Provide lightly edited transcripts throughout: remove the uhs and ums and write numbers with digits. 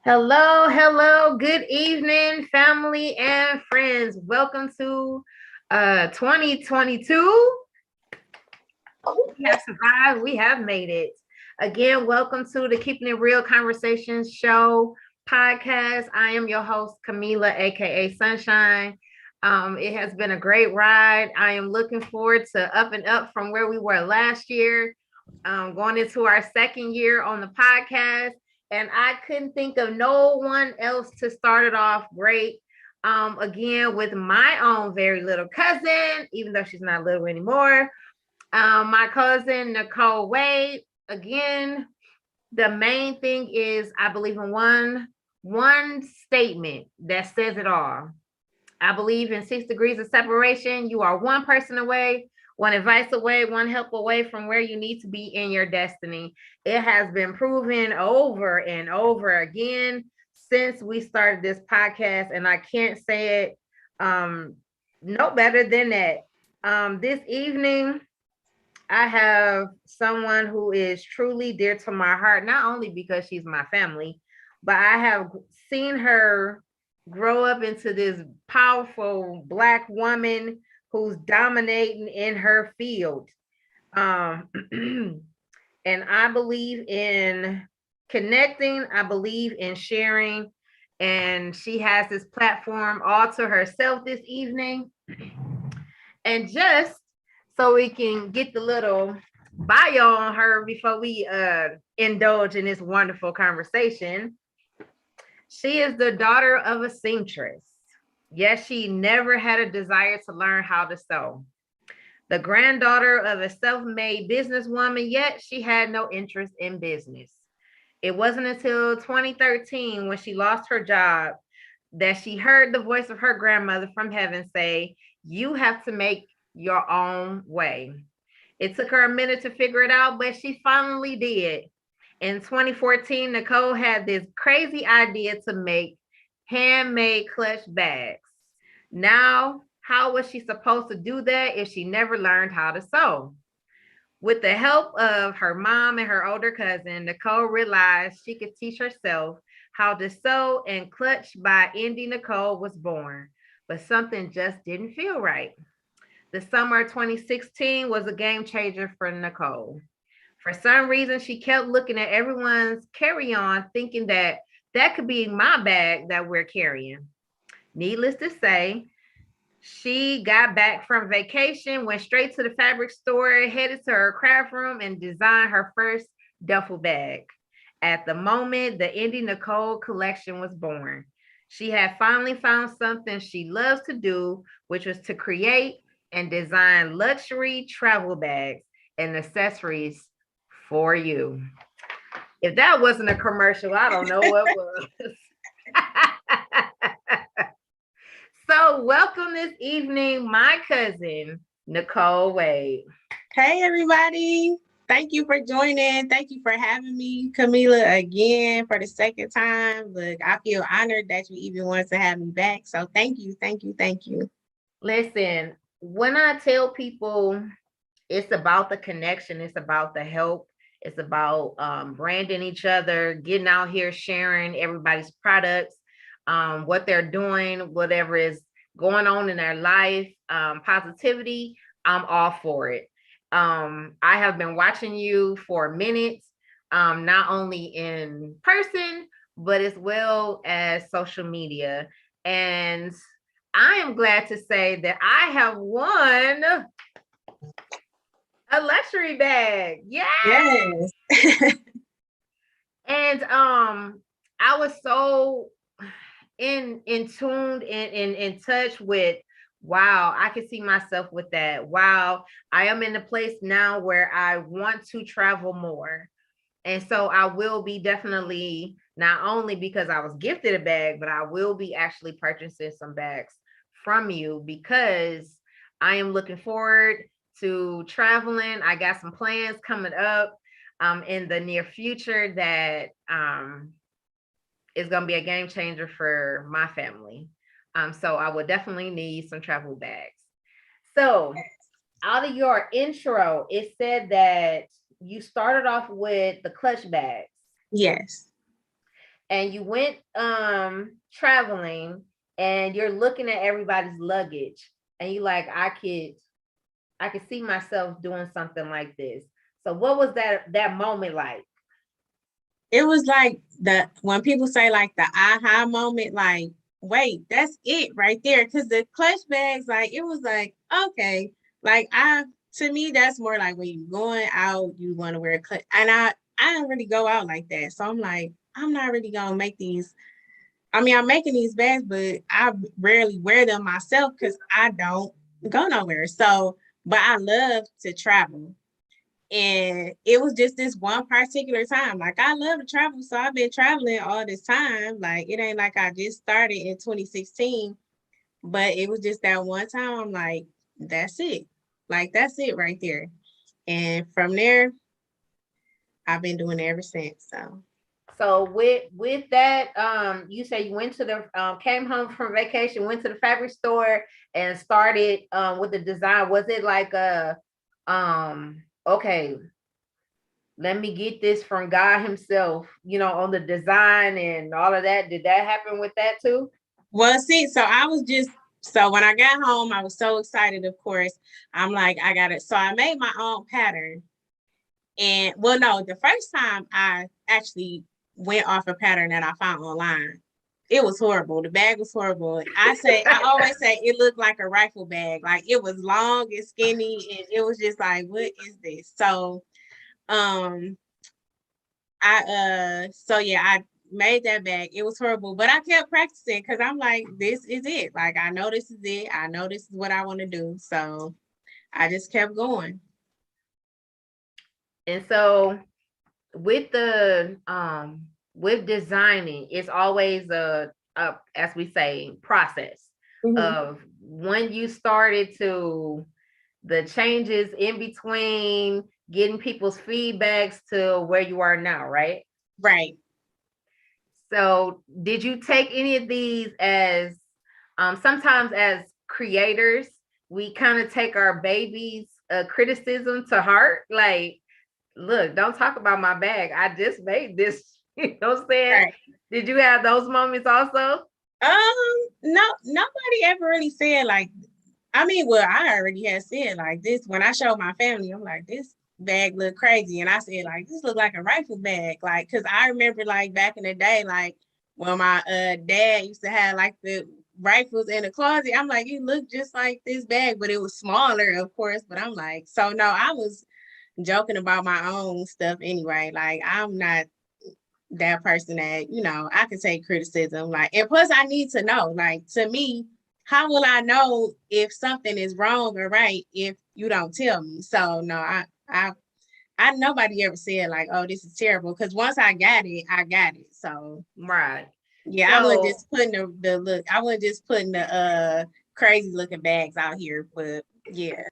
Hello, good evening, family and friends. Welcome to 2022. We have survived, we have made it. Again, welcome to the Keeping It Real Conversations show podcast. I am your host, Camila, aka Sunshine. It has been a great ride. I am looking forward to up and up from where we were last year, going into our second year on the podcast. And I couldn't think of no one else to start it off great. Again, with my own very little cousin, even though she's not little anymore. My cousin, Nicole Wade. Again, the main thing is I believe in one statement that says it all. I believe in 6 degrees of separation. You are one person away, one advice away, one help away from where you need to be in your destiny. It has been proven over and over again since we started this podcast, and I can't say it no better than that. This evening, I have someone who is truly dear to my heart, not only because she's my family, but I have seen her grow up into this powerful Black woman who's dominating in her field. And I believe in connecting, I believe in sharing. And she has this platform all to herself this evening. And just so we can get the little bio on her before we indulge in this wonderful conversation. She is the daughter of a seamstress. Yes, she never had a desire to learn how to sew. The granddaughter of a self-made businesswoman, yet she had no interest in business. It wasn't until 2013 when she lost her job that she heard the voice of her grandmother from heaven say, "You have to make your own way." It took her a minute to figure it out, but she finally did. In 2014, Nicole had this crazy idea to make handmade clutch bags. Now, how was she supposed to do that if she never learned how to sew? With the help of her mom and her older cousin, Nicole realized she could teach herself how to sew, and Clutch by Indie Nicole was born. But something just didn't feel right. The summer of 2016 was a game changer for Nicole. For some reason, she kept looking at everyone's carry-on, thinking that that could be my bag that we're carrying. Needless to say, she got back from vacation, went straight to the fabric store, headed to her craft room, and designed her first duffel bag. At the moment, the Indie Nicole collection was born. She had finally found something she loves to do, which was to create and design luxury travel bags and accessories for you. If that wasn't a commercial, I don't know what was. So welcome this evening, my cousin, Nicole Wade. Hey, everybody. Thank you for joining. Thank you for having me, Camila, again for the second time. Look, I feel honored that you even wanted to have me back. So thank you. Listen, when I tell people it's about the connection, it's about the help, it's about branding each other, getting out here, sharing everybody's products, what they're doing, whatever is going on in their life, positivity, I'm all for it. I have been watching you for a minute, not only in person, but as well as social media. And I am glad to say that I have won a luxury bag. Yes. And I was so in tuned in touch with, wow, I can see myself with that. Wow, I am in a place now where I want to travel more. And so I will be definitely, not only because I was gifted a bag, but I will be actually purchasing some bags from you because I am looking forward to traveling. I got some plans coming up in the near future that is going to be a game changer for my family. So I will definitely need some travel bags. So out of your intro, it said that you started off with the clutch bags. Yes. And you went traveling and you're looking at everybody's luggage and you like, I could see myself doing something like this. So what was that moment like? It was like when people say like the aha moment, like, wait, that's it right there. Cause the clutch bags, like it was like, okay, like to me, that's more like when you're going out, you want to wear a clutch. And I don't really go out like that. So I'm like, I'm not really gonna make these. I mean, I'm making these bags, but I rarely wear them myself because I don't go nowhere. So, but I love to travel. And it was just this one particular time. Like I love to travel, so I've been traveling all this time. Like it ain't like I just started in 2016, but it was just that one time. I'm like, that's it. Like that's it right there. And from there, I've been doing it ever since. So with that, you say you went to the came home from vacation, went to the fabric store and started with the design. Was it like a okay, let me get this from God himself, on the design and all of that? Did that happen with that too? Well, see, so when I got home, I was so excited, of course. I'm like, I got it. So I made my own pattern. And well, no, the first time I actually went off a pattern that I found online, it was horrible. The bag was horrible. I always say it looked like a rifle bag. Like it was long and skinny, and it was just like, what is this? So um I made that bag. It was horrible, but I kept practicing because I'm like, this is it. Like I know this is it. I know this is what I want to do. So I just kept going. And so with the with designing, it's always a as we say process Mhm. of when you started to the changes in between getting people's feedbacks to where you are now, right? Right. So did you take any of these as sometimes as creators, we kind of take our babies criticism to heart, like, look, don't talk about my bag. I just made this. You know what I'm saying? Right. Did you have those moments also? No, nobody ever really said like, I mean, well, I already had said like this when I showed my family, I'm like, this bag look crazy. And I said, like, this look like a rifle bag. Like, cause I remember like back in the day, like when my dad used to have like the rifles in the closet, I'm like, it looked just like this bag, but it was smaller, of course. But I'm like, so no, I was joking about my own stuff anyway. Like, I'm not that person that, I can take criticism. Like, and plus I need to know, like, to me, how will I know if something is wrong or right if you don't tell me? So no, I nobody ever said like, oh, this is terrible. Cause once I got it, I got it. So Right. yeah, I wasn't So just putting the look, I wasn't just putting the crazy looking bags out here, but yeah.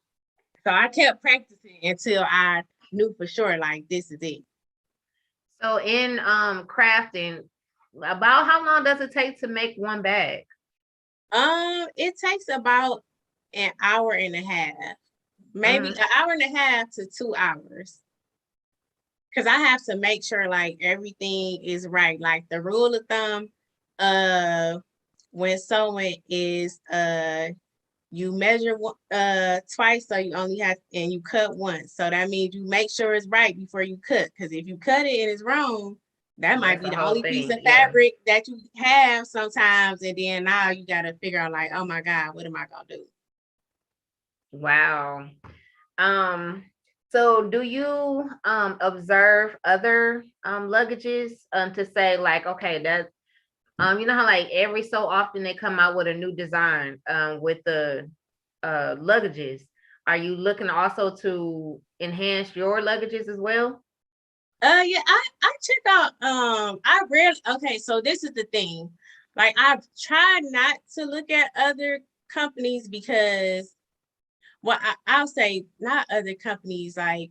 So I kept practicing until I knew for sure like this is it. so in crafting, about how long does it take to make one bag? It takes about an hour and a half, maybe Mhm. an hour and a half to 2 hours. Cause I have to make sure like everything is right. Like the rule of thumb, uh, when sewing is you measure twice, so you only have and you cut once. So that means you make sure it's right before you cut. Cause if you cut it and it's wrong, that might That's be the the whole only piece of thing. Yeah. fabric that you have sometimes. And then now you gotta figure out like, oh my God, what am I gonna do? Wow. Um, so do you observe other luggages to say like, okay, that you know how like every so often they come out with a new design with the luggages. Are you looking also to enhance your luggages as well? Yeah, I check out I rarely okay, so this is the thing. Like I've tried not to look at other companies because well I'll say not other companies like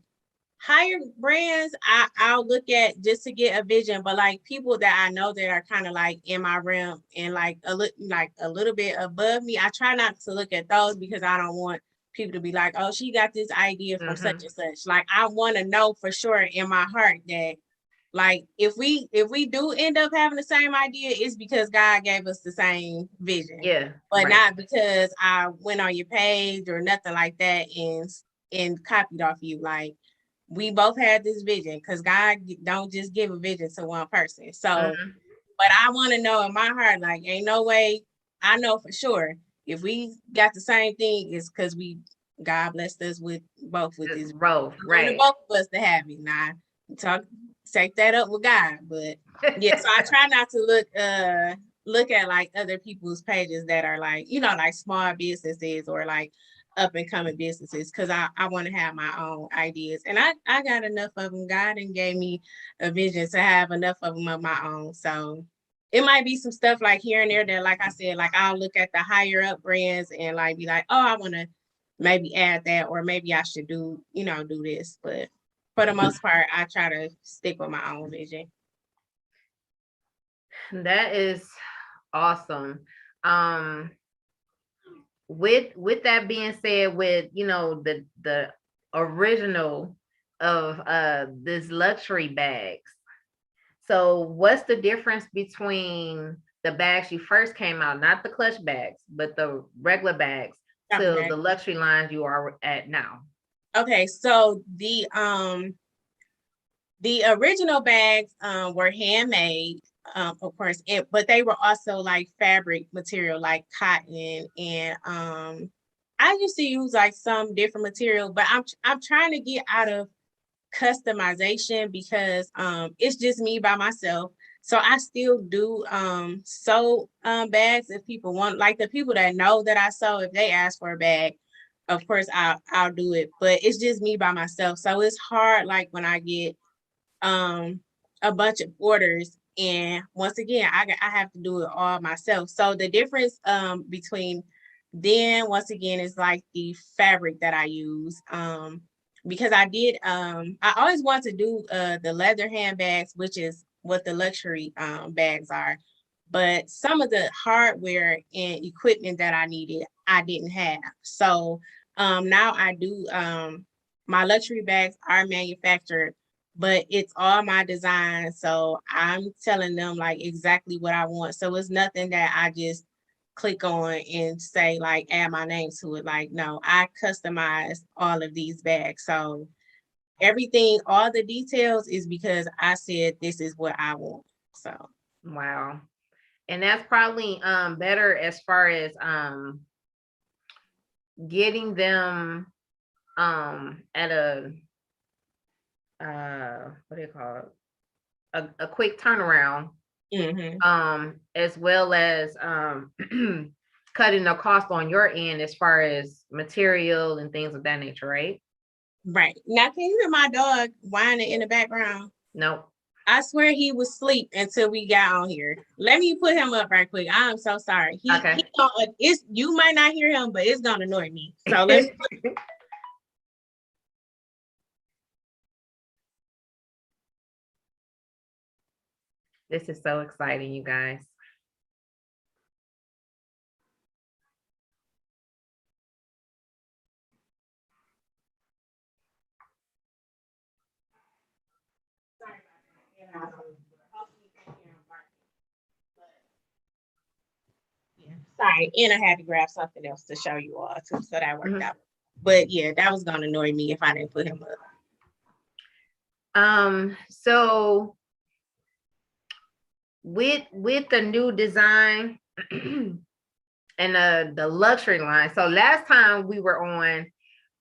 higher brands I'll look at just to get a vision, but like people that I know that are kind of like in my realm and like a little bit above me, I try not to look at those because I don't want people to be like, oh, she got this idea from such and such. Like, I want to know for sure in my heart that, like, if we do end up having the same idea, it's because God gave us the same vision. Yeah. But right. not because I went on your page or nothing like that and copied off you. Like, we both had this vision, because God don't just give a vision to one person. So, but I want to know in my heart, like, ain't no way, I know for sure, if we got the same thing, it's because God blessed us with both with this. Both, right. Both of us to have it. Now, take that up with God. But yeah, so I try not to look at like other people's pages that are like, you know, like small businesses or like up and coming businesses, because I want to have my own ideas, and I got enough of them. God and gave me a vision to have enough of them of my own. So it might be some stuff like here and there that, like I said, like I'll look at the higher up brands and like be like, oh, I want to maybe add that, or maybe I should do this. But for the most part, I try to stick with my own vision. That is awesome. With that being said, with the original of this luxury bags. So what's the difference between the bags you first came out, not the clutch bags, but the regular bags, to the luxury lines you are at now? Okay, so the original bags were handmade, of course, but they were also like fabric material, like cotton, and I used to use like some different material, but I'm trying to get out of customization because it's just me by myself. So I still do sew bags if people want, like the people that know that I sew, if they ask for a bag, of course I'll do it, but it's just me by myself. So it's hard, like when I get a bunch of orders, and once again I have to do it all myself. So the difference between then, once again, is like the fabric that I use. Because I always want to do the leather handbags, which is what the luxury bags are. But some of the hardware and equipment that I needed, I didn't have. So now I do, my luxury bags are manufactured, but it's all my design. So I'm telling them like exactly what I want. So it's nothing that I just click on and say like add my name to it. Like, no, I customize all of these bags. So everything, all the details is because I said this is what I want. So wow. And that's probably better as far as getting them at a what do you call it? A quick turnaround. As well as cutting the cost on your end as far as material and things of that nature, right? Right. Now, can you hear my dog whining in the background? Nope. I swear he was asleep until we got on here. Let me put him up right quick. I'm so sorry. Okay. You might not hear him, but it's gonna annoy me. So let me This is so exciting, you guys. Sorry, and I had to grab something else to show you all too, so that worked out. But yeah, that was gonna annoy me if I didn't put him up. So with the new design and the luxury line. So last time we were on,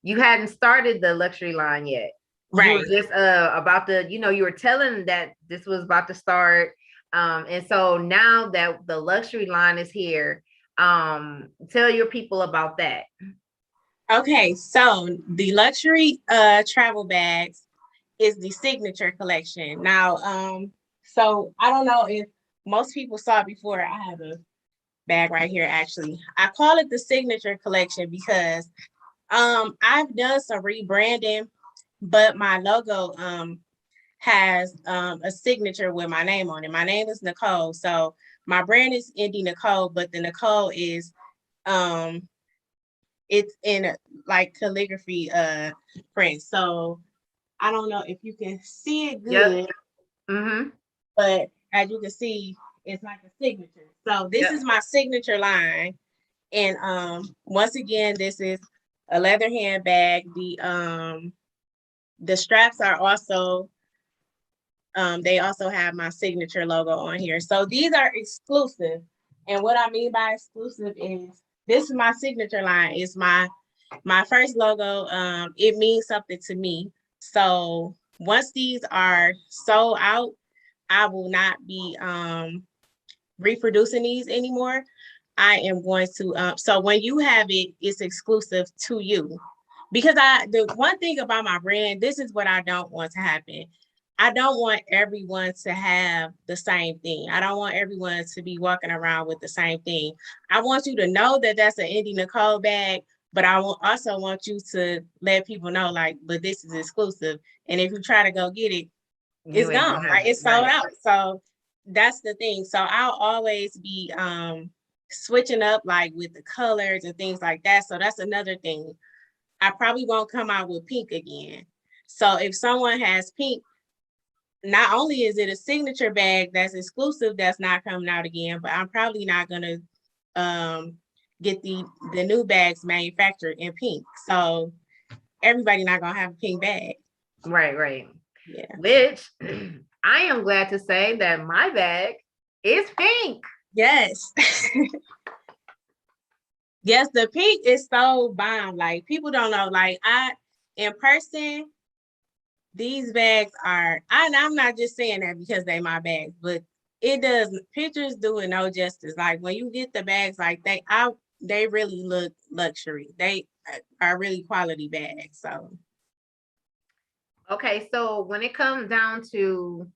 you hadn't started the luxury line yet. Right. You were just about to, you were telling that this was about to start. And so now that the luxury line is here, tell your people about that. Okay, so the luxury travel bags is the signature collection. Now, so I don't know if most people saw it before. I have a bag right here, actually. I call it the signature collection because I've done some rebranding, but my logo has a signature with my name on it. My name is Nicole. So my brand is Indie Nicole, but the Nicole is it's in a, like calligraphy print. So I don't know if you can see it Yep. good, Mm-hmm. but as you can see, it's like a signature. So this Yep. is my signature line. And once again, this is a leather handbag. The straps are also they also have my signature logo on here. So these are exclusive. And what I mean by exclusive is this is my signature line. It's my first logo. It means something to me. So once these are sold out, I will not be reproducing these anymore. I am going to so when you have it, it's exclusive to you. Because the one thing about my brand, this is what I don't want to happen. I don't want everyone to have the same thing. I don't want everyone to be walking around with the same thing. I want you to know that that's an Indie Nicole bag, but also want you to let people know, like, but this is exclusive. And if you try to go get it, it's You ain't gone, gonna have right? it. It's sold Right. out. So that's the thing. So I'll always be switching up like with the colors and things like that. So that's another thing. I probably won't come out with pink again. So if someone has pink, not only is it a signature bag that's exclusive that's not coming out again, but I'm probably not gonna get the new bags manufactured in pink. So everybody not gonna have a pink bag. Right, right. Yeah. Which I am glad to say that my bag is pink. Yes. Yes, the pink is so bomb. Like people don't know. Like in person, these bags are. I'm not just saying that because they my bags, but it does. Pictures do it no justice. Like when you get the bags, like they really look luxury. They are really quality bags. So Okay, so when it comes down to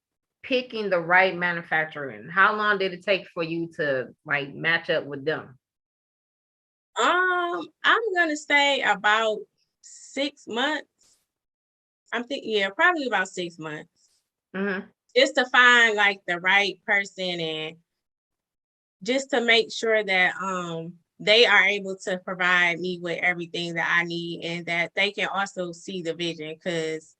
picking the right manufacturing, how long did it take for you to like match up with them? I'm gonna say about 6 months. I'm thinking, yeah, probably about 6 months. Mm-hmm. Just to find like the right person and just to make sure that they are able to provide me with everything that I need and that they can also see the vision, because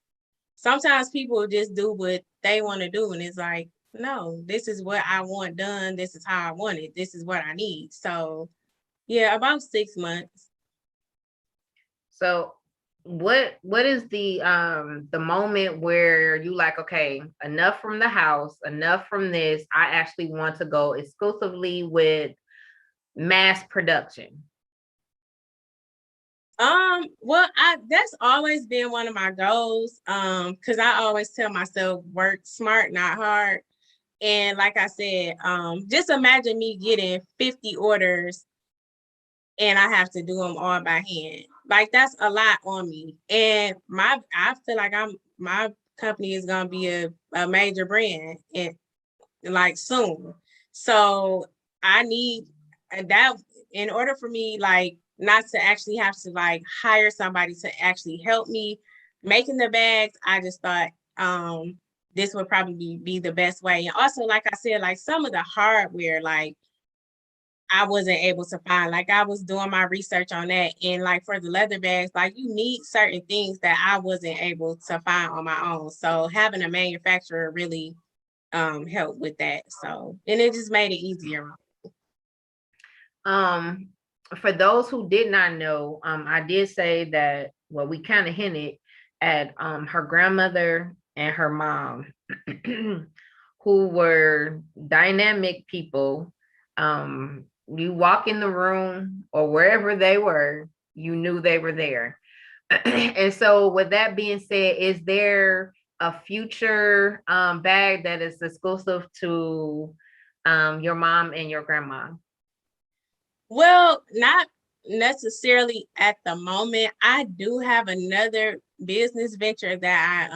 sometimes people just do what they want to do and it's like, no, this is what I want done, this is how I want it, this is what I need. So yeah, about 6 months. So what is the moment where you like, okay, enough from the house, enough from this. I actually want to go exclusively with mass production. Well, I that's always been one of my goals. Because I always tell myself work smart, not hard. And like I said, just imagine me getting 50 orders and I have to do them all by hand. Like that's a lot on me. And I feel like my company is gonna be a major brand and like soon. So I need that in order for me like not to actually have to like hire somebody to actually help me making the bags. I just thought this would probably be the best way. And also, like I said, like some of the hardware, like I wasn't able to find. Like I was doing my research on that. And like for the leather bags, like you need certain things that I wasn't able to find on my own. So having a manufacturer really help with that. So and it just made it easier. Um, for those who did not know, I did say that, well, we kind of hinted at her grandmother and her mom, who were dynamic people. You walk in the room or wherever they were, you knew they were there. And so, with that being said, is there a future bag that is exclusive to your mom and your grandma? Well, not necessarily at the moment. I do have another business venture that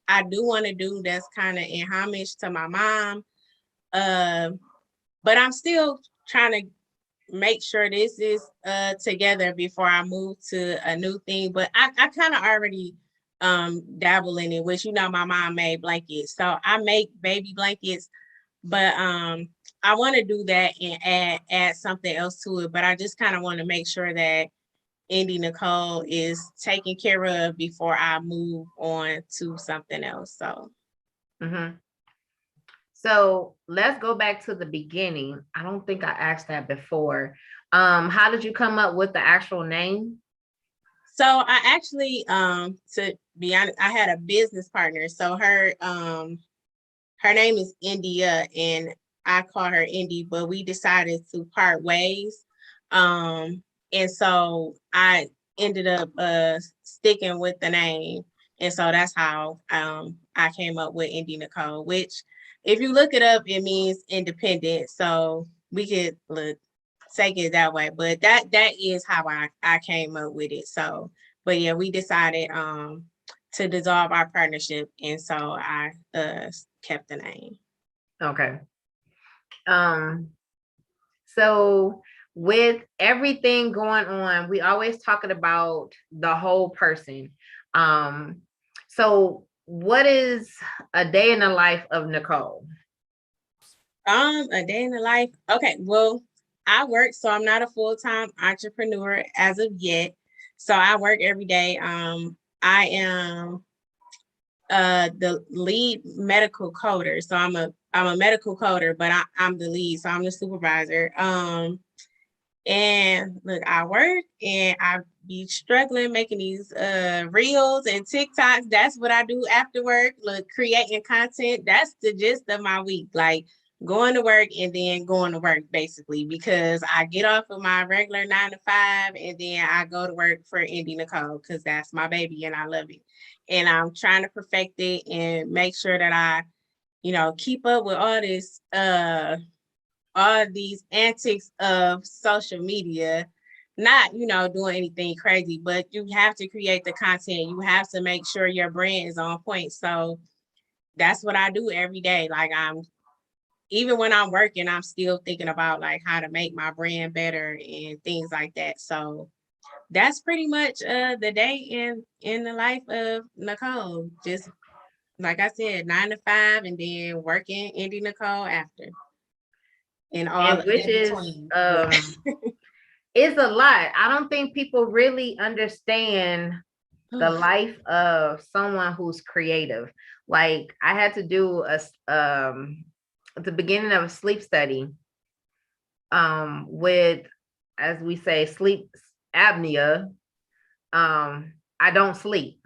I do want to do that's kind of in homage to my mom. Uh, but I'm still trying to make sure this is together before I move to a new thing. But I kind of already dabble in it, which my mom made blankets. So I make baby blankets, but I want to do that and add something else to it. But I just kind of want to make sure that Indy Nicole is taken care of before I move on to something else. So Mm-hmm. So let's go back to the beginning. I don't think I asked that before. How did you come up with the actual name? so I actually to be honest, I had a business partner. So her name is India and I call her Indy, but we decided to part ways. And so I ended up sticking with the name. And so that's how I came up with Indy Nicole, which if you look it up, it means independent. So we could take it that way. But that is how I came up with it. So but yeah, we decided to dissolve our partnership. And so I kept the name. Okay. Um, so with everything going on, we always talking about the whole person. Um, so what is a day in the life of Nicole? A day in the life. Okay, well, I work, so I'm not a full-time entrepreneur as of yet. So I work every day. I am the lead medical coder. So I'm a medical coder, but I'm the lead, so I'm the supervisor. And look, I work and I be struggling making these reels and TikToks. That's what I do after work. Look, creating content. That's the gist of my week. Like going to work and then going to work basically because I get off of my regular 9 to 5 and then I go to work for Indy Nicole because that's my baby and I love it. And I'm trying to perfect it and make sure that I, keep up with all these antics of social media, not, doing anything crazy, but you have to create the content. You have to make sure your brand is on point. So that's what I do every day. Like even when I'm working, I'm still thinking about like how to make my brand better and things like that. So that's pretty much the day in the life of Nicole. Just like I said, 9 to 5 and then working Indy Nicole after and all And which in is between. Yeah. it's a lot. I don't think people really understand the life of someone who's creative. Like I had to do at the beginning of a sleep study with, as we say, sleep apnea. I don't sleep.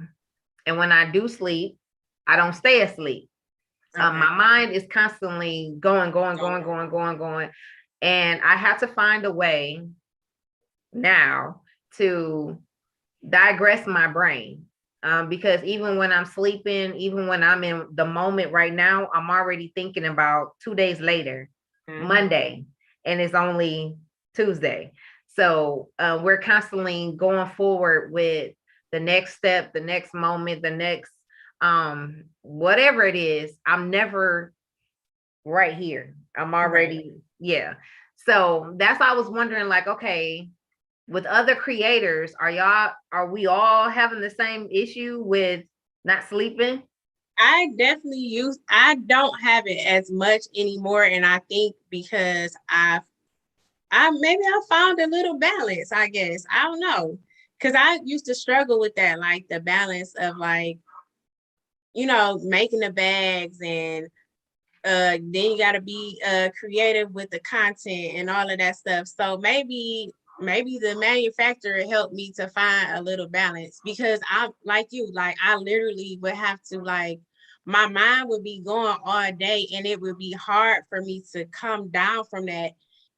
And when I do sleep, I don't stay asleep. Okay. My mind is constantly going. And I have to find a way now to digress my brain. Because even when I'm sleeping, even when I'm in the moment right now, I'm already thinking about 2 days later, Monday, and it's only Tuesday. So we're constantly going forward with the next step, the next moment, the next whatever it is. I'm never right here. I'm already, yeah. So that's why I was wondering, like, okay, with other creators, are we all having the same issue with not sleeping? I don't have it as much anymore. And I think because I found a little balance, I guess. I don't know. Cause I used to struggle with that, like the balance of like, making the bags and then you got to be creative with the content and all of that stuff. So maybe the manufacturer helped me to find a little balance because I'm like you, like I literally would have to like my mind would be going all day and it would be hard for me to come down from that.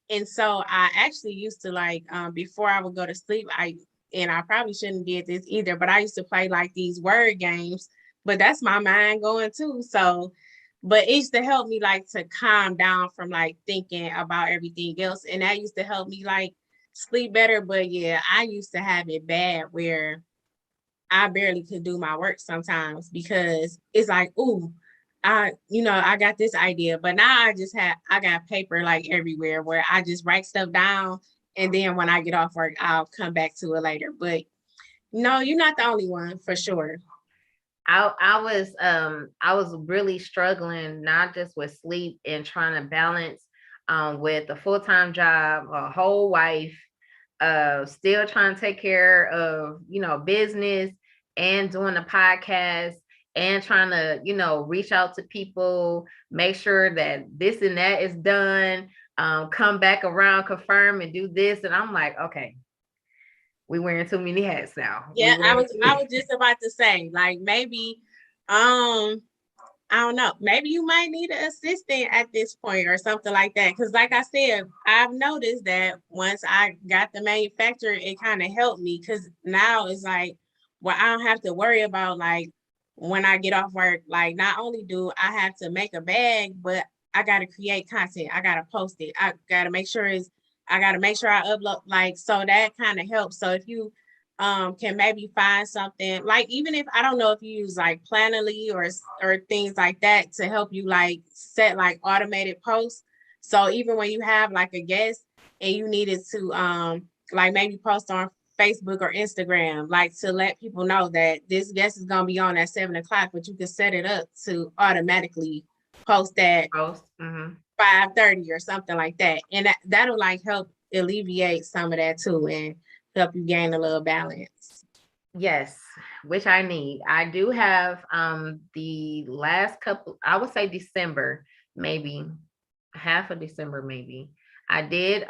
And so I actually used to like before I would go to sleep, I probably shouldn't did this either, but I used to play like these word games, but that's my mind going too. So but it used to help me like to calm down from like thinking about everything else. And that used to help me like sleep better. But yeah, I used to have it bad where I barely could do my work sometimes because it's like, ooh, I got this idea. But now I got paper like everywhere where I just write stuff down. And then when I get off work, I'll come back to it later. But no, you're not the only one for sure. I was really struggling not just with sleep and trying to balance with a full-time job, a whole wife, still trying to take care of, business and doing a podcast and trying to, reach out to people, make sure that this and that is done, come back around, confirm and do this. And I'm like, okay, we wearing too many hats now. Yeah, I was just about to say, like, maybe, I don't know, maybe you might need an assistant at this point or something like that. Cause like I said, I've noticed that once I got the manufacturer, it kind of helped me. Cause now it's like, well, I don't have to worry about like when I get off work, like not only do I have to make a bag, but I got to create content. I got to post it. I got to make sure I upload, like, so that kind of helps. So if you can maybe find something, like, even if I don't know if you use like Planoly or things like that to help you like set like automated posts. So even when you have like a guest and you needed to like maybe post on Facebook or Instagram, like to let people know that this guest is gonna be on at 7 o'clock, but you can set it up to automatically post at 5:30 or something like that. And that'll like help alleviate some of that too and help you gain a little balance. Yes, which I need. I do have the last couple, I would say December, maybe half of December, maybe. I did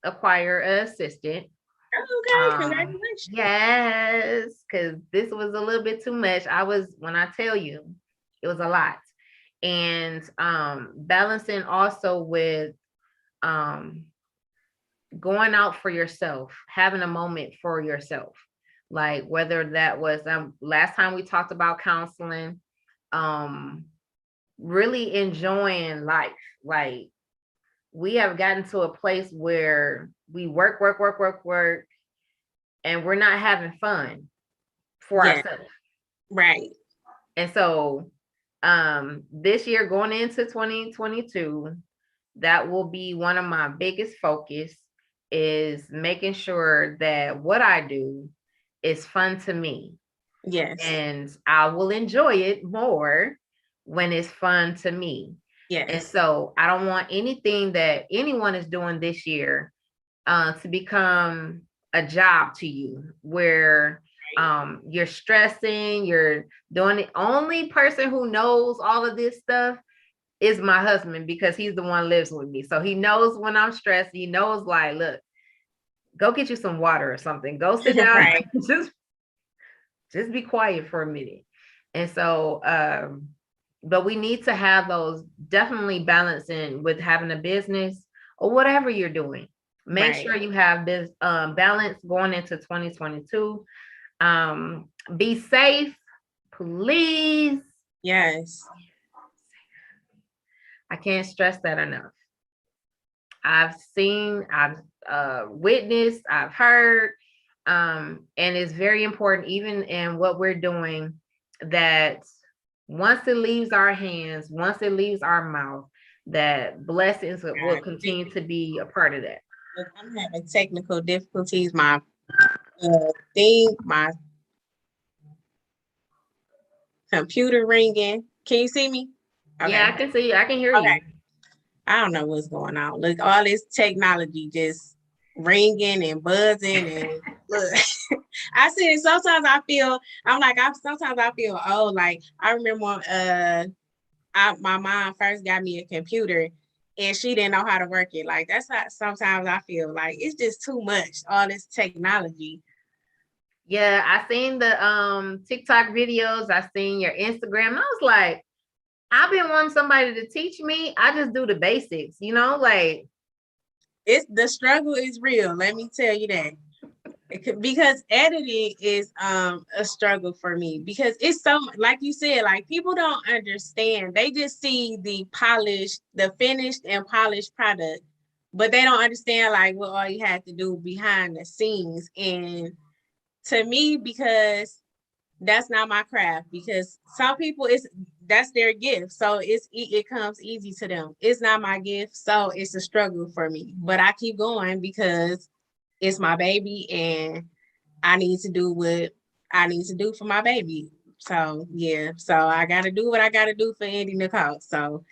acquire an assistant. Okay, congratulations. Yes, because this was a little bit too much. When I tell you, it was a lot. And balancing also with going out for yourself, having a moment for yourself. Like whether that was last time we talked about counseling, really enjoying life. Like we have gotten to a place where we work, and we're not having fun for ourselves. Right. And so this year going into 2022, that will be one of my biggest focus, is making sure that what I do is fun to me. Yes. And I will enjoy it more when it's fun to me. Yes. And so I don't want anything that anyone is doing this year to become a job to you where you're stressing, you're doing it. Only person who knows all of this stuff is my husband, because he's the one who lives with me. So he knows when I'm stressed. He knows, like, look, go get you some water or something. Go sit down. Right. just be quiet for a minute. And so, but we need to have those definitely balancing with having a business or whatever you're doing. Make sure you have this balance going into 2022. Be safe, please. Yes. I can't stress that enough. I've witnessed, I've heard, and it's very important, even in what we're doing, that once it leaves our hands, once it leaves our mouth, that blessings will continue to be a part of that. I'm having technical difficulties. My computer ringing. Can you see me? Okay. Yeah, I can see you. I can hear you. I don't know what's going on. Look, all this technology just ringing and buzzing and look. I said sometimes I feel old. Like I remember when my mom first got me a computer and she didn't know how to work it. Like that's how sometimes I feel like it's just too much, all this technology. Yeah, I seen the TikTok videos, I seen your Instagram, and I was like, I've been wanting somebody to teach me. I just do the basics, like it's the struggle is real. Let me tell you that. Because editing is a struggle for me, because it's so, like you said, like people don't understand. They just see the finished and polished product, but they don't understand like what all you have to do behind the scenes. And to me, because that's not my craft, because some people that's their gift, so it comes easy to them. It's not my gift, so it's a struggle for me, but I keep going because it's my baby and I need to do what I need to do for my baby. So yeah, so I gotta do what I gotta do for Andy Nicole. So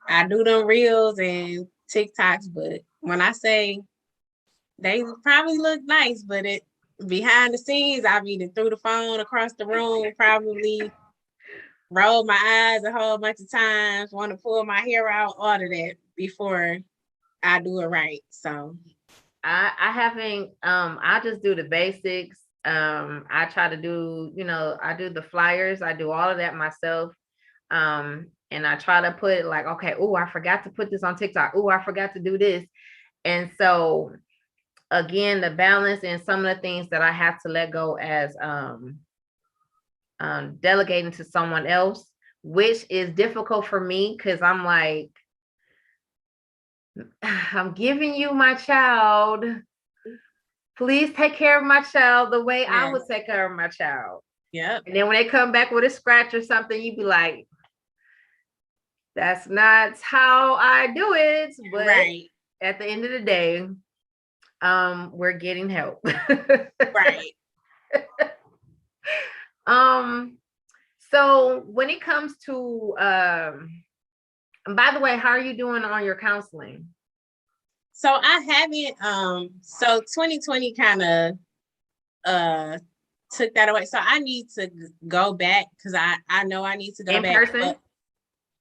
I do them reels and TikToks, but when I say they probably look nice, but it behind the scenes, I've either threw the phone across the room, probably rolled my eyes a whole bunch of times, want to pull my hair out, all of that before I do it right. So I haven't I just do the basics. I try to do, I do the flyers, I do all of that myself. And I try to put like, okay, oh, I forgot to put this on TikTok. Oh, I forgot to do this. And so again, the balance and some of the things that I have to let go as delegating to someone else, which is difficult for me because I'm like, I'm giving you my child. Please take care of my child the way I would take care of my child. Yep. And then when they come back with a scratch or something, you'd be like, that's not how I do it. But right. At the end of the day, we're getting help. Right. So when it comes to by the way, how are you doing on your counseling? So I haven't so 2020 kind of took that away. So I need to go back because I know I need to go in back. person.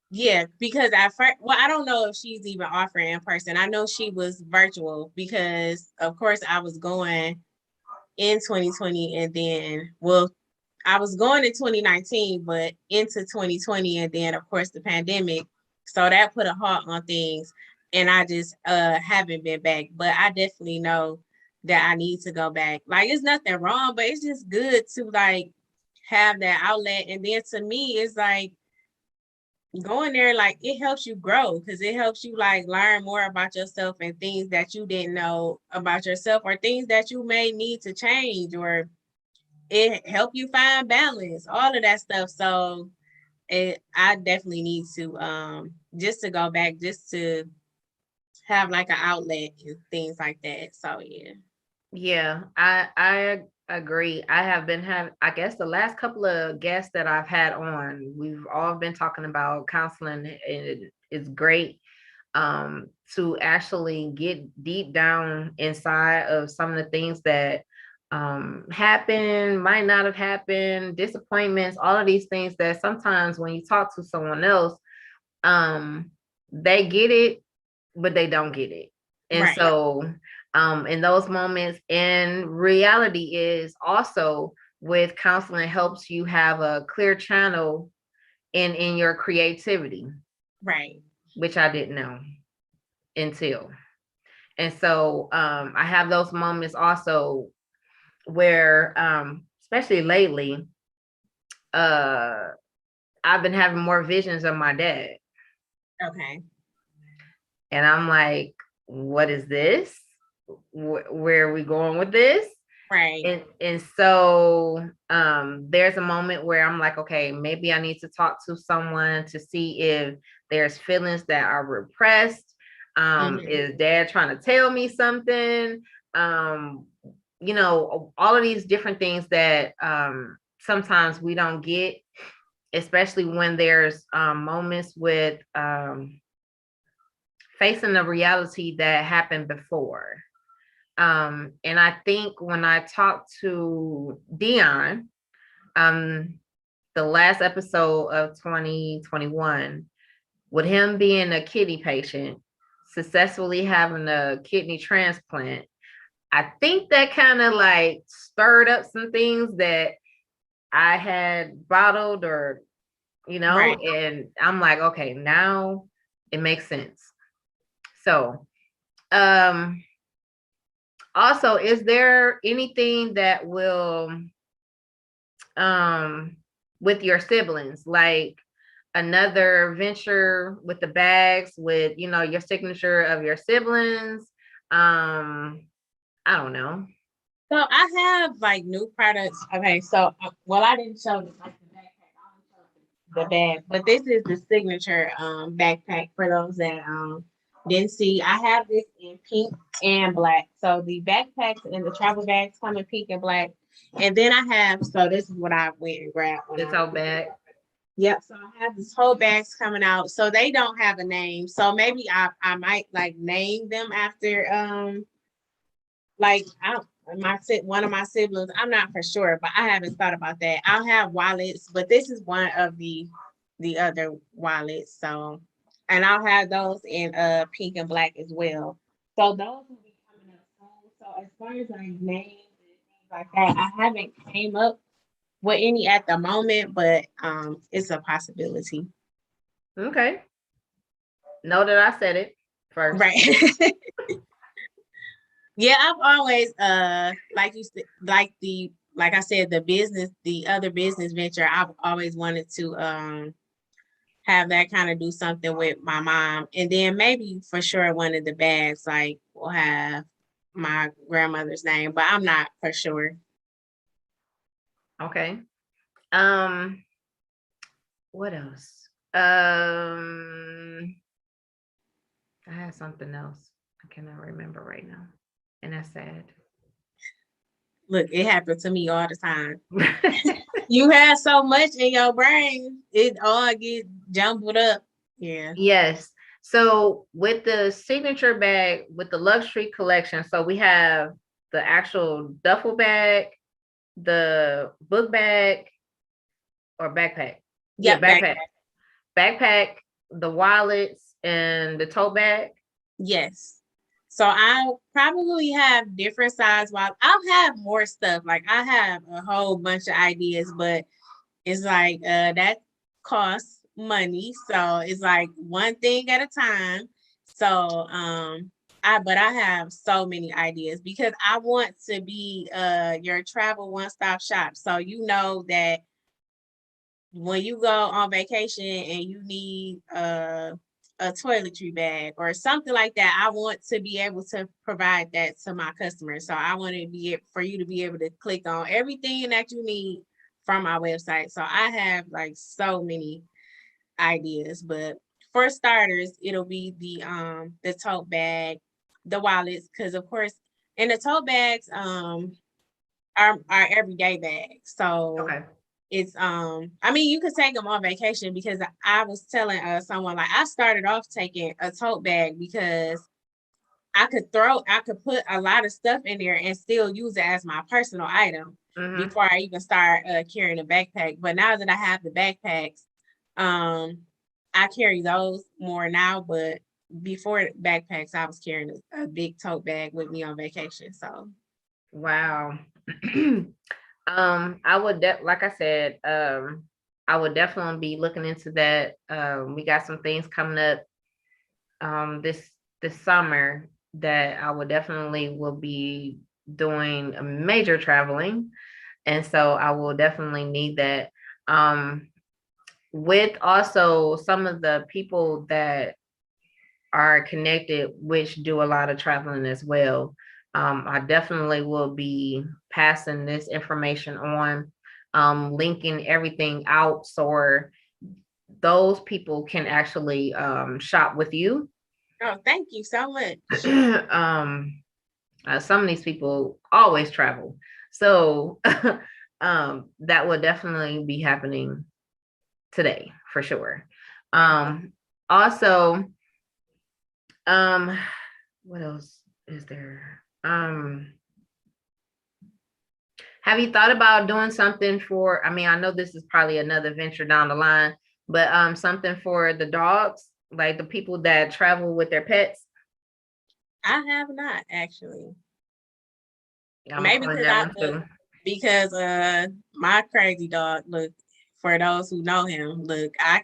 Yeah, because at first, well, I don't know if she's even offering in person. I know she was virtual because, of course, I was going in 2020 and then, well, I was going in 2019, but into 2020 and then, of course, the pandemic. So that put a halt on things, and I just haven't been back. But I definitely know that I need to go back. Like, it's nothing wrong, but it's just good to like have that outlet. And then to me, it's like going there, like it helps you grow because it helps you like learn more about yourself and things that you didn't know about yourself or things that you may need to change, or it help you find balance, all of that stuff. So I definitely need to just to go back, just to have like an outlet and things like that. So yeah. Yeah, I agree. I have been having, I guess the last couple of guests that I've had on, we've all been talking about counseling, and it's great to actually get deep down inside of some of the things that happen, might not have happened, disappointments, all of these things that sometimes when you talk to someone else, they get it, but they don't get it. And Right. so in those moments, and reality is also with counseling helps you have a clear channel in your creativity. Right. Which I didn't know until. And so I have those moments also where especially lately, I've been having more visions of my dad. Okay. And I'm like, what is this? Where are we going with this? Right. And so there's a moment where I'm like, okay, maybe I need to talk to someone to see if there's feelings that are repressed. Is dad trying to tell me something? All of these different things that sometimes we don't get, especially when there's moments with facing the reality that happened before. And I think when I talked to Dion, the last episode of 2021, with him being a kidney patient, successfully having a kidney transplant, I think that kind of like stirred up some things that I had bottled or, Right. and I'm like, okay, now it makes sense. So, also, is there anything that will with your siblings, like another venture with the bags with your signature of your siblings? I don't know. So I have like new products. Okay, so well, I didn't show the, like the backpack. I only showed the bag, but this is the signature backpack for those that didn't see. I have this in pink and black. So the backpacks and the travel bags come in pink and black. And then I have, so this is what I went and grabbed. This whole bag. Yep. So I have this whole bags coming out. So they don't have a name. So maybe I might like name them after like one of my siblings, I'm not for sure, but I haven't thought about that. I'll have wallets, but this is one of the other wallets. So, and I'll have those in pink and black as well. So those will be coming up soon. So as far as like names and things like that, I haven't came up with any at the moment, but it's a possibility. Okay. Know that I said it first. Right. Yeah, I've always like you said, like I said, the other business venture, I've always wanted to have that kind of do something with my mom. And then maybe for sure one of the bags like will have my grandmother's name, but I'm not for sure. Okay. What else? I had something else. I cannot remember right now. And that's sad. Look, it happened to me all the time. You have so much in your brain, it all get jumbled up. Yeah. Yes. So with the signature bag, with the luxury collection, so we have the actual duffel bag, the book bag or backpack. Yeah, Yep, backpack. Backpack, the wallets, and the tote bag. yes. So I'll probably have different size while I'll have more stuff. Like I have a whole bunch of ideas, but it's like that costs money. So it's like one thing at a time. So I have so many ideas because I want to be your travel one-stop shop. So you know that when you go on vacation and you need a toiletry bag or something like that, I want to be able to provide that to my customers. So I want to be for you to be able to click on everything that you need from our website. So I have like so many ideas, but for starters, it'll be the tote bag, the wallets, because of course, and the tote bags are everyday bags. So Okay. it's I mean you could take them on vacation because I was telling someone like I started off taking a tote bag because I could put a lot of stuff in there and still use it as my personal item before I even start carrying a backpack. But now that I have the backpacks, I carry those more now. But before backpacks, I was carrying a big tote bag with me on vacation. So Wow. I would like I said, I would definitely be looking into that. We got some things coming up this summer that I would definitely will be doing a major traveling. And so I will definitely need that. With also some of the people that are connected, which do a lot of traveling as well. I definitely will be passing this information on, linking everything out so those people can actually shop with you. oh, thank you so much. Some of these people always travel. So that will definitely be happening today for sure. Also, what else is there? Have you thought about doing something for, I mean, I know this is probably another venture down the line, but something for the dogs, like the people that travel with their pets? I have not actually. I'm Maybe calling because that one too. my crazy dog, look, for those who know him, look, I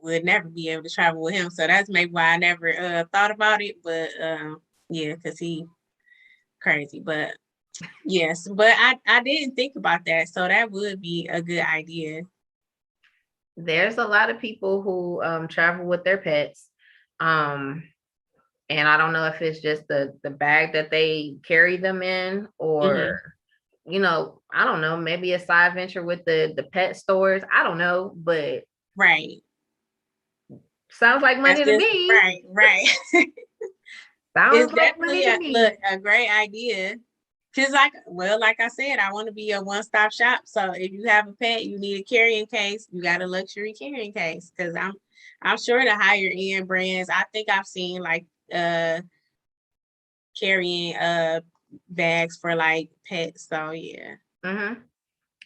would never be able to travel with him. So that's maybe why I never thought about it. But yeah, because he crazy. But yes, but I didn't think about that. So that would be a good idea. There's a lot of people who travel with their pets. Um, and I don't know if it's just the bag that they carry them in, or Mhm. I don't know, maybe a side venture with the pet stores. I don't know, but Right. sounds like That's money to just me. right. Sounds It's like money definitely to me. a great idea. Cause like I said, I want to be a one-stop shop. So if you have a pet, you need a carrying case. You got a luxury carrying case. Cause I'm sure the higher end brands. I think I've seen like carrying bags for like pets. So yeah. Mm-hmm.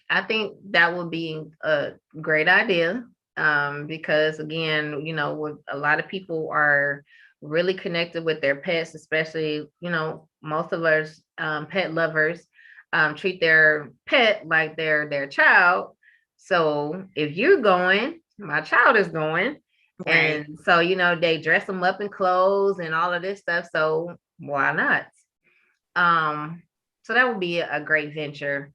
I think that would be a great idea, because again, with a lot of people are really connected with their pets, especially, most of us pet lovers treat their pet like they're their child. So if you're going, my child is going. Right. And so, they dress them up in clothes and all of this stuff. So why not? So that would be a great venture.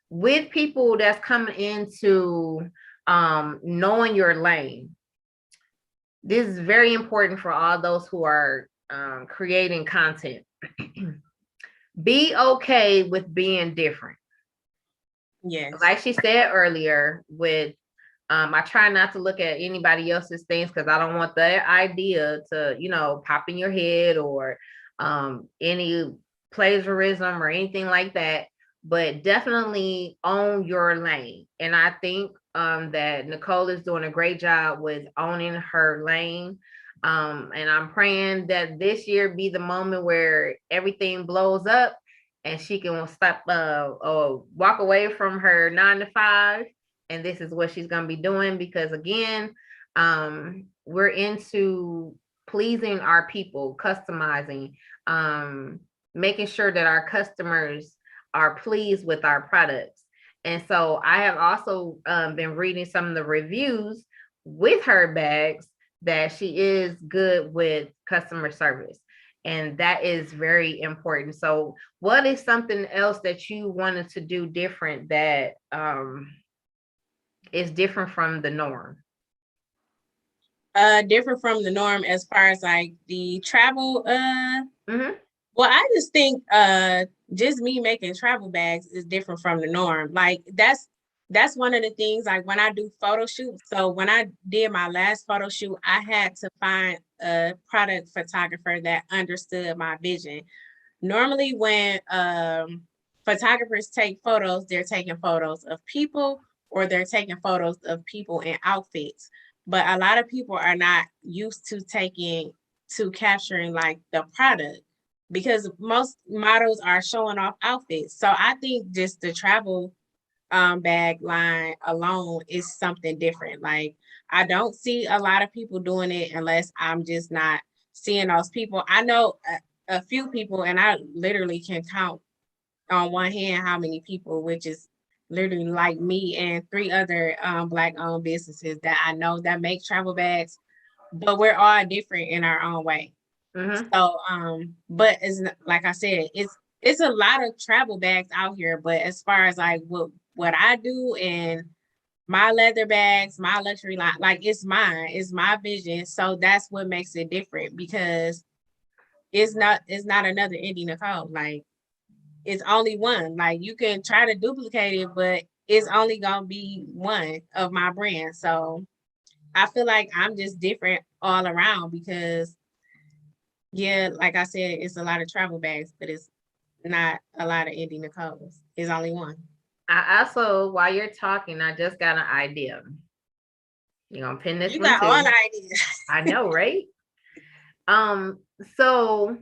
With people that's coming into knowing your lane, this is very important for all those who are creating content. Be okay with being different. Yes. Like she said earlier, with I try not to look at anybody else's things because I don't want their idea to, pop in your head, or any plagiarism or anything like that. But definitely own your lane. And I think that Nicole is doing a great job with owning her lane. And I'm praying that this year be the moment where everything blows up and she can stop or walk away from her 9 to 5, and this is what she's going to be doing, because again, we're into pleasing our people, customizing, making sure that our customers are pleased with our products. And so I have also been reading some of the reviews with her bags, that she is good with customer service, and that is very important. So what is something else that you wanted to do different, that is different from the norm? Different from the norm as far as like the travel. Mm-hmm. Well, I just think just me making travel bags is different from the norm. Like that's one of the things, like when I do photo shoots. So when I did my last photo shoot, I had to find a product photographer that understood my vision. Normally when photographers take photos, they're taking photos of people, or they're taking photos of people in outfits. But a lot of people are not used to capturing like the product, because most models are showing off outfits. So I think just the travel bag line alone is something different. Like I don't see a lot of people doing it unless I'm just not seeing those people. I know a few people, and I literally can count on one hand how many people, which is literally like me and three other Black owned businesses that I know that make travel bags, but we're all different in our own way. Mm-hmm. So but it's like I said, it's a lot of travel bags out here, but as far as like what I do and my leather bags, my luxury line, like it's mine, it's my vision. So that's what makes it different, because it's not another Indie Nicole. Like it's only one. Like you can try to duplicate it, but it's only gonna be one of my brand. So I feel like I'm just different all around, because yeah, like I said, it's a lot of travel bags, but it's not a lot of Indie Nicole's. It's only one. I also, while you're talking, I just got an idea. You're gonna pin this You one got all too. the ideas. I know, right? So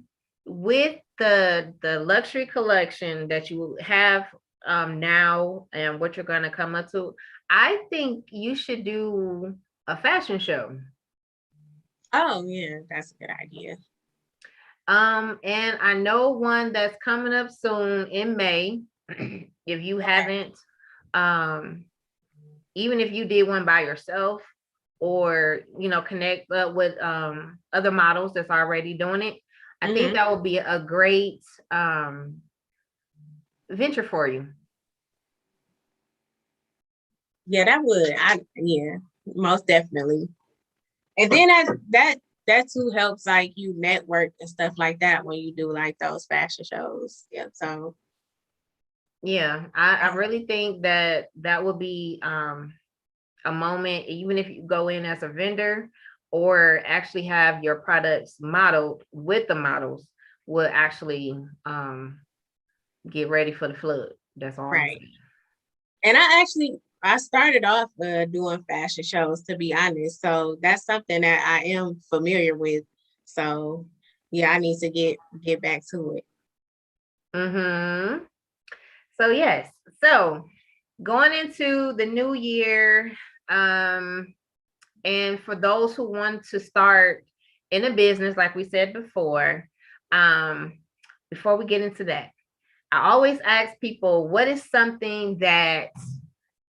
with the luxury collection that you have now, and what you're gonna come up to, I think you should do a fashion show. Oh yeah, that's a good idea. And I know one that's coming up soon in May. If you Okay. haven't, um, even if you did one by yourself, or connect up with other models that's already doing it, I think Mm-hmm. that would be a great venture for you. Yeah, that would. Yeah, most definitely. And then that too helps like you network and stuff like that when you do like those fashion shows. Yeah. So Yeah, I really think that that would be a moment, even if you go in as a vendor, or actually have your products modeled with the models, will actually get ready for the flood. That's all I'm right. saying. And I started off doing fashion shows, to be honest. So that's something that I am familiar with. So yeah, I need to get back to it. Mm-hmm. So yes. So going into the new year, and for those who want to start in a business, like we said before, um, before we get into that, I always ask people, what is something that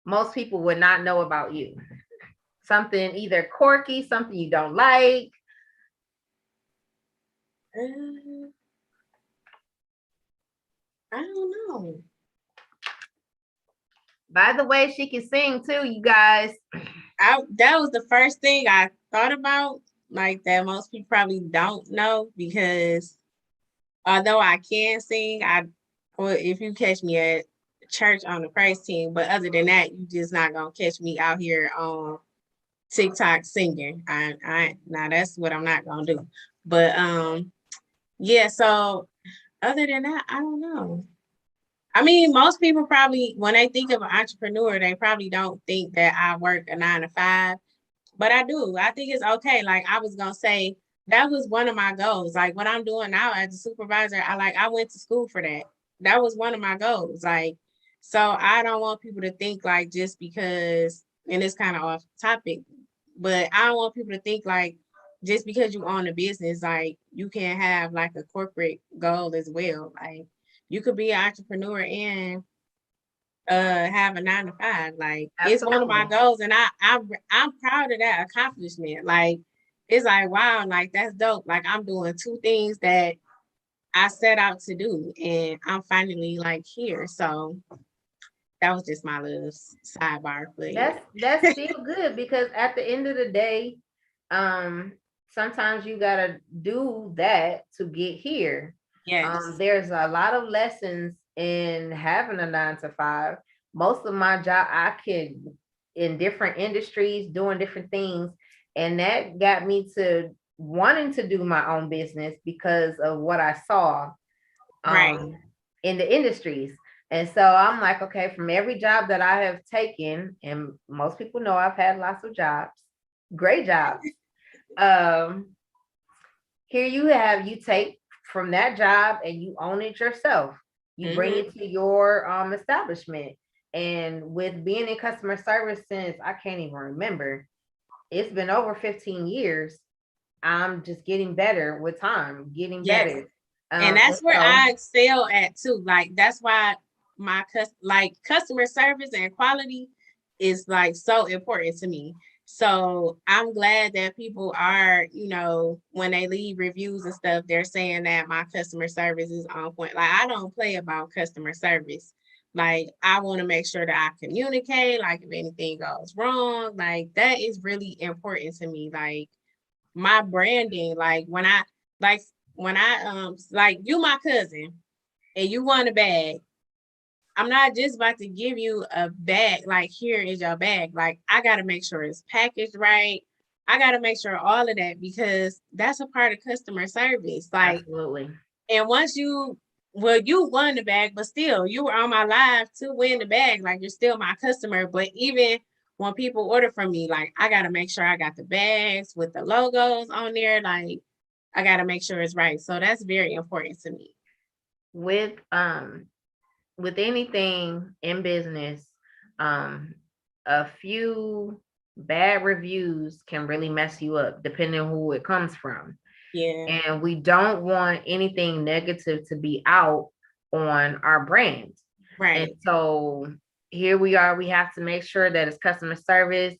most people would not know about you? Something either quirky, something you don't like. Uh, I don't know. By the way, she can sing too, you guys. That was the first thing I thought about, like that most people probably don't know because although I can sing, well, if you catch me at church on the praise team, but other than that, you just not gonna catch me out here on TikTok singing. Now that's what I'm not gonna do. But yeah, so other than that, I don't know. I mean, most people probably, when they think of an entrepreneur, they probably don't think that I work a 9 to 5, but I do. I think it's okay. Like I was gonna say, that was one of my goals. Like what I'm doing now as a supervisor, I went to school for that. That was one of my goals. Like, so I don't want people to think like just because, and it's kind of off topic, but I don't want people to think like just because you own a business, like you can have like a corporate goal as well. Like you could be an entrepreneur and have a 9 to 5. Like it's one of my Absolutely. goals, and I'm proud of that accomplishment. Like it's like wow, like that's dope. Like I'm doing two things that I set out to do, and I'm finally like here. So that was just my little sidebar, but yeah. That's still good because at the end of the day, um, sometimes you gotta do that to get here. Yes. There's a lot of lessons in having a 9 to 5. Most of my job, I could in different industries doing different things, and that got me to wanting to do my own business because of what I saw Right. in the industries. And so I'm like, okay, from every job that I have taken, and most people know I've had lots of jobs, great jobs. Um, Here you take from that job and you own it yourself. You bring Mm-hmm. it to your establishment. And with being in customer service since I can't even remember, it's been over 15 years. I'm just getting better with time, getting Yes. better. And And that's where so I excel at too. Like that's why my customer service and quality is like so important to me. So I'm glad that people are, when they leave reviews and stuff, they're saying that my customer service is on point. Like I don't play about customer service. Like I want to make sure that I communicate, like if anything goes wrong, like that is really important to me. Like my branding, like when I like you my cousin and you want a bag, I'm not just about to give you a bag, like here is your bag. Like I gotta make sure it's packaged right. I gotta make sure all of that because that's a part of customer service. Like, absolutely. and once you won the bag, but still you were on my live to win the bag. Like you're still my customer. But even when people order from me, like I gotta make sure I got the bags with the logos on there. Like I gotta make sure it's right. So that's very important to me. with um with anything in business, um a few bad reviews can really mess you up depending on who it comes from. Yeah. And we don't want anything negative to be out on our brand. And Right. so here we are, we have to make sure that it's customer service,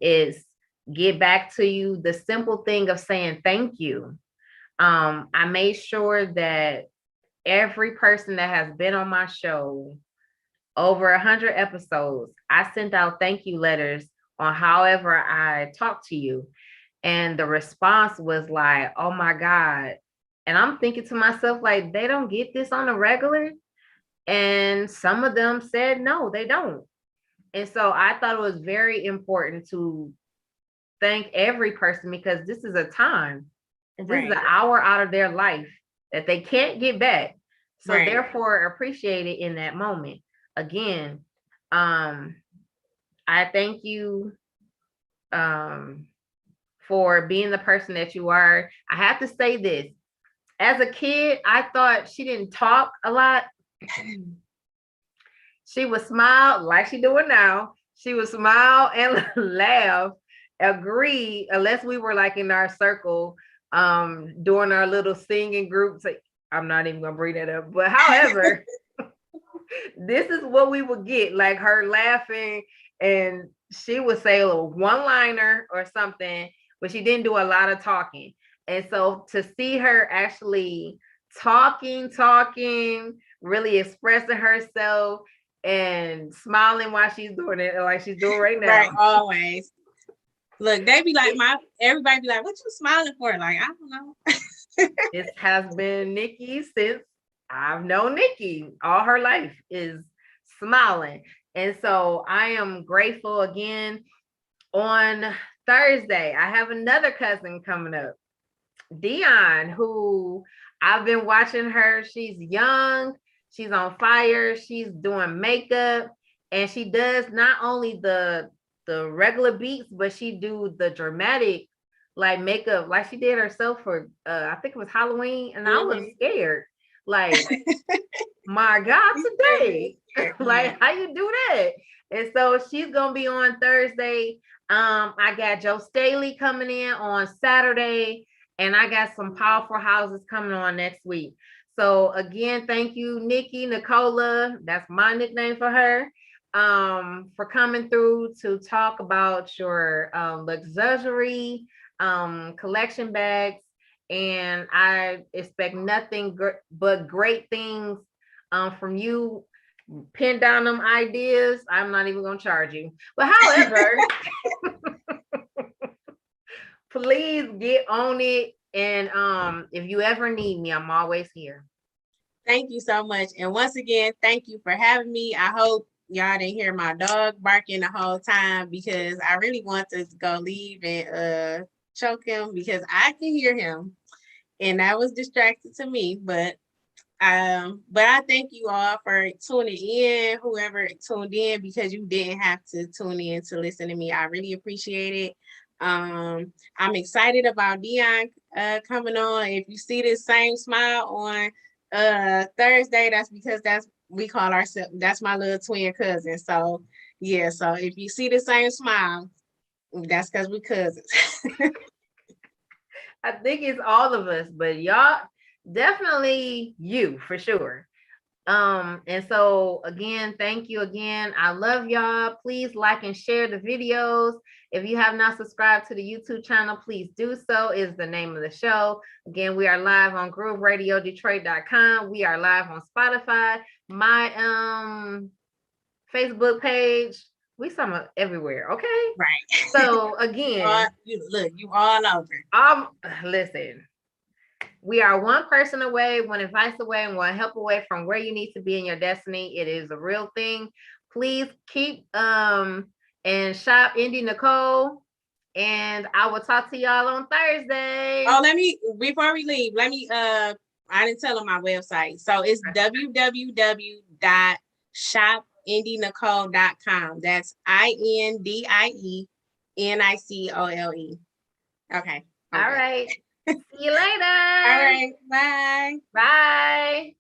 is get back to you, the simple thing of saying thank you. I made sure that every person that has been on my show over 100 episodes, I sent out thank you letters on however I talked to you. And the response was like, oh my God. And I'm thinking to myself, like, they don't get this on a regular. And some of them said, no, they don't. And so I thought it was very important to thank every person because this is a time and this is an Right. hour out of their life that they can't get back. So Right. therefore appreciate it in that moment. Again, um, I thank you um for being the person that you are. I have to say this. As a kid, I thought she didn't talk a lot. She would smile like she doing now. She would smile and laugh, agree, unless we were like in our circle, doing our little singing groups. Like, I'm not even gonna bring that up. But however, this is what we would get, like her laughing, and she would say a little one-liner or something, but she didn't do a lot of talking. And so to see her actually talking, really expressing herself and smiling while she's doing it, like she's doing right now. Right, always. Look, they be like, everybody be like, what you smiling for? Like, I don't know. This has been Nikki since I've known Nikki. All her life is smiling. And so I am grateful again. On Thursday, I have another cousin coming up, Dion, who I've been watching her. She's young, she's on fire, she's doing makeup, and she does not only the regular beats, but she do the dramatic like makeup, like she did herself for I think it was Halloween, and I was scared. Like, my God, today. Like, how you do that? And so she's gonna be on Thursday. I got Joe Staley coming in on Saturday, and I got some powerful houses coming on next week. So again, thank you, Nikki, Nicola. That's my nickname for her. For coming through to talk about your luxury collection bags. And I expect nothing but great things from you. Pin down them ideas. I'm not even gonna charge you. But however, please get on it. And if you ever need me, I'm always here. Thank you so much. And once again, thank you for having me. I hope y'all didn't hear my dog barking the whole time, because I really want to go leave and choke him, because I can hear him. And that was distracted to me. But I thank you all for tuning in, whoever tuned in, because you didn't have to tune in to listen to me. I really appreciate it. I'm excited about Dion coming on. If you see this same smile on Thursday, that's because we call ourselves, that's my little twin cousin. So yeah, so if you see the same smile, that's because we cousins. I think it's all of us, but y'all definitely you for sure. And so again, thank you again. I love y'all. Please like and share the videos. If you have not subscribed to the YouTube channel, please do so. Is the name of the show. Again, we are live on grooveradiodetroit.com. We are live on Spotify. My Facebook page. We somewhere everywhere, okay? Right. So again, you all over. Listen. We are one person away, one advice away, and one help away from where you need to be in your destiny. It is a real thing. Please keep and shop Indie Nicole. And I will talk to y'all on Thursday. Oh, before we leave, I didn't tell them my website. So it's www.shopindienicole.com. That's INDIENICOLE. Okay. All right. See you later. All right. Bye. Bye.